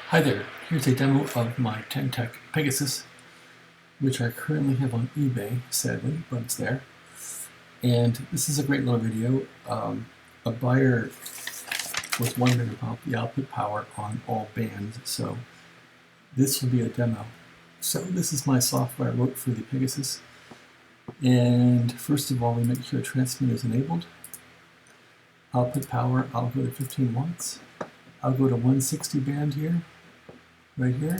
Hi there, here's a demo of my Ten Tec Pegasus, which I currently have on eBay, sadly, but it's there. And this is a great little video. A buyer was wondering about the output power on all bands, so this will be a demo. So this is my software I wrote for the Pegasus. And first of all, we make sure transmitter is enabled. Output power, I'll go to 15 watts. I'll go to 160 band here, right here,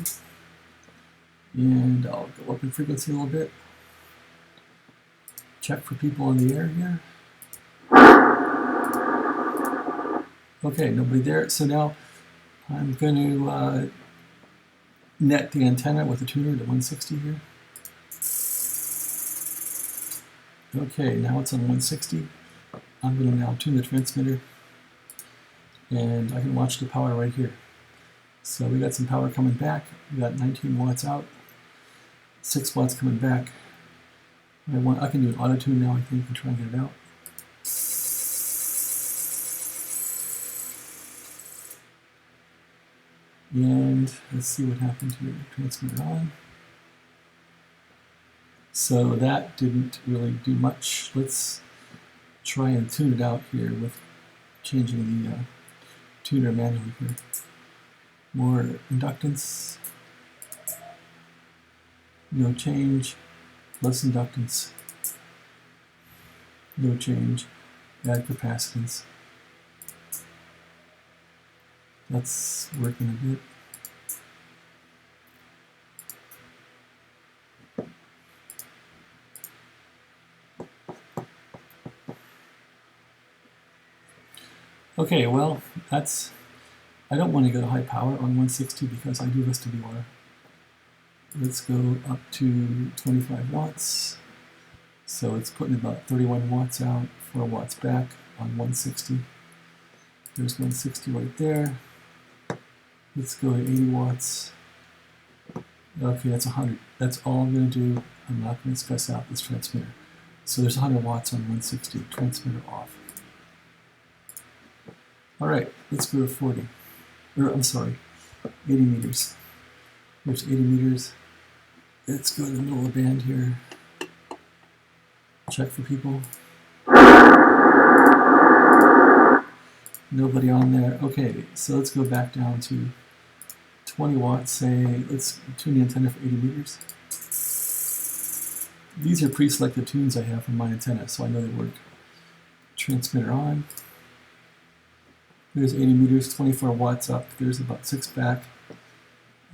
and I'll go up in frequency a little bit. Check for people in the air here. Okay, nobody there. So now I'm going to net the antenna with the tuner to 160 here. Okay, now it's on 160. I'm going to now tune the transmitter, and I can watch the power right here. So we got some power coming back. We got 19 watts out, 6 watts coming back. I can do an auto tune now, I think, and try and get it out. And let's see what happened here. Transmitter on. So that didn't really do much. Let's try and tune it out here with changing the tuner manually here. More inductance, no change, less inductance, no change, add capacitance. That's working a bit. Okay, well, I don't want to go to high power on 160 because I do this to be water. Let's go up to 25 watts. So it's putting about 31 watts out, 4 watts back on 160. There's 160 right there. Let's go to 80 watts. Okay, that's 100. That's all I'm going to do. I'm not going to stress out this transmitter. So there's 100 watts on 160. Transmitter off. All right, let's go to 40. I'm sorry, 80 meters. There's 80 meters. Let's go to the middle of the band here. Check for people. Nobody on there. Okay, so let's go back down to 20 watts. Say, let's tune the antenna for 80 meters. These are pre-selected tunes I have from my antenna, so I know they work. Transmitter on. There's 80 meters, 24 watts up. There's about 6 back.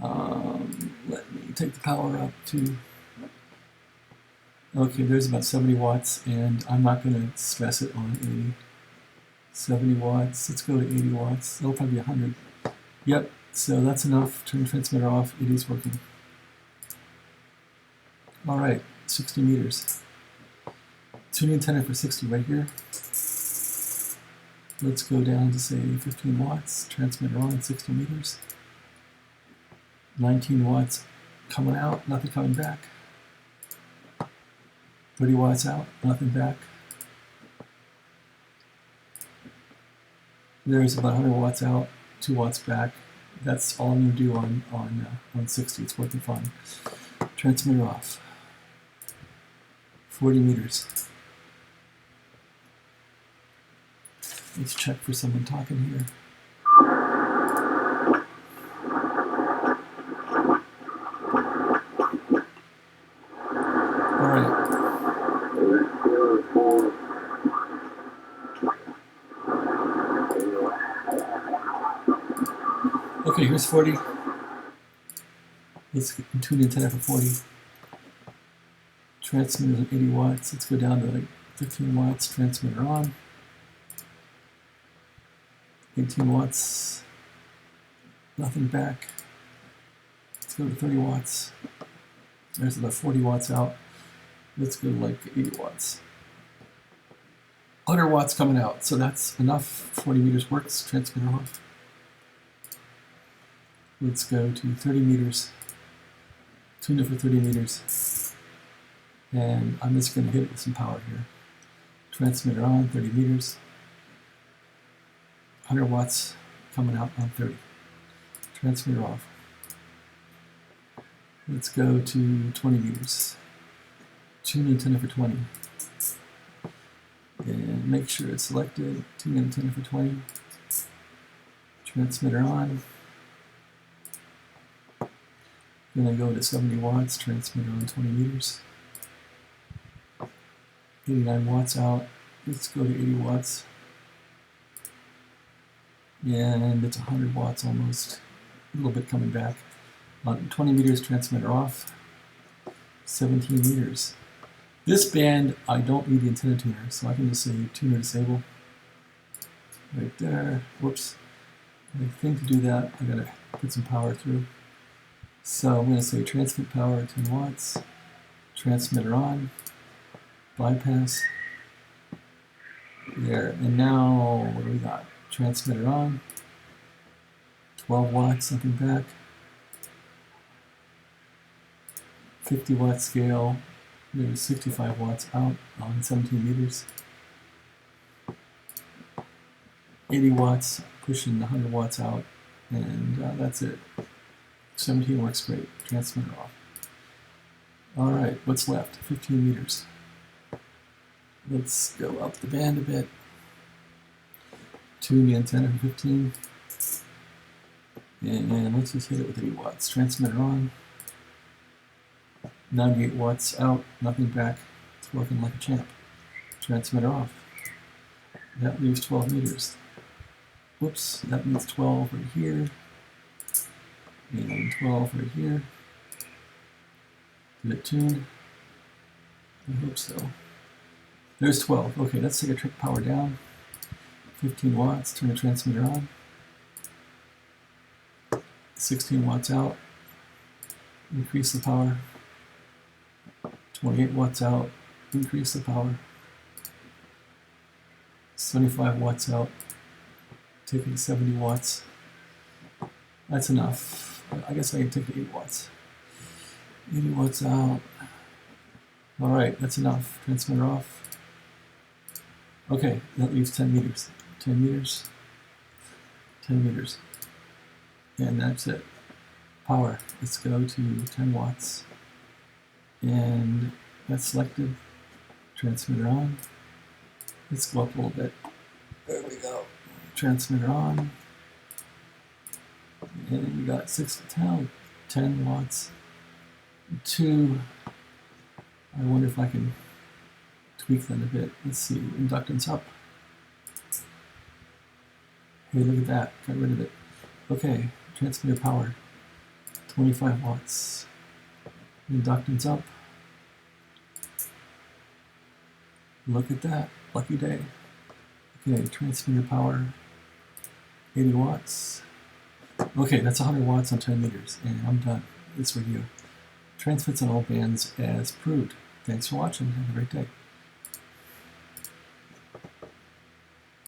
Let me take the power up to... Okay, there's about 70 watts, and I'm not going to stress it on 80. 70 watts. Let's go to 80 watts. That'll probably be 100. Yep, so that's enough. Turn the transmitter off. It is working. All right, 60 meters. Tune the antenna for 60 right here. Let's go down to, say, 15 watts, transmitter on, 60 meters. 19 watts coming out, nothing coming back. 30 watts out, nothing back. There's about 100 watts out, 2 watts back. That's all I'm going to do on 60. It's working fine. Transmitter off. 40 meters. Let's check for someone talking here. All right. Okay, here's 40. Let's tune the antenna for 40. Transmitter is 80 watts. Let's go down to like 15 watts. Transmitter on. 18 watts, nothing back. Let's go to 30 watts. There's about 40 watts out. Let's go to like 80 watts. 100 watts coming out, so that's enough. 40 meters works. Transmitter off. Let's go to 30 meters. Tune it for 30 meters. And I'm just going to hit it with some power here. Transmitter on, 30 meters. 100 watts coming out on 30. transmitter off. Let's go to 20 meters. Tune antenna for 20. And make sure it's selected. Tune antenna for 20. Transmitter on. Then I go to 70 watts, transmitter on 20 meters. 89 watts out. Let's go to 80 watts. And it's 100 watts almost. A little bit coming back. 20 meters, transmitter off. 17 meters. This band, I don't need the antenna tuner, so I can just say tuner disable. Right there. Whoops. I think to do that, I gotta put some power through. So I'm gonna say transmit power 10 watts. Transmitter on. Bypass. There. And now, what do we got? Transmitter on. 12 watts, something back. 50 watt scale. There's 65 watts out on 17 meters. 80 watts, pushing 100 watts out, and that's it. 17 works great. Transmitter off. Alright, what's left? 15 meters. Let's go up the band a bit. Tune the antenna for 15. And let's just hit it with 80 watts. Transmitter on. 98 watts out, nothing back. It's working like a champ. Transmitter off. That leaves 12 meters. Whoops, that means 12 right here. And 12 right here. Did it tune? I hope so. There's 12. Okay, let's take a trick power down. 15 watts, turn the transmitter on. 16 watts out. Increase the power. 28 watts out, increase the power. 75 watts out, take it to 70 watts. That's enough. I guess I can take it to 8 watts. 80 watts out. Alright, that's enough. Transmitter off. Okay, that leaves 10 meters. 10 meters. 10 meters. And that's it. Power. Let's go to 10 watts. And that's selected. Transmitter on. Let's go up a little bit. There we go. Transmitter on. And we got 10 watts. 2. I wonder if I can tweak that a bit. Let's see. Inductance up. Hey, look at that. Got rid of it. Okay. Transmitter power. 25 watts. Inductance up. Look at that. Lucky day. Okay, transmitter power. 80 watts. Okay, that's 100 watts on 10 meters. And I'm done. This video. Transmits on all bands as proved. Thanks for watching. Have a great day.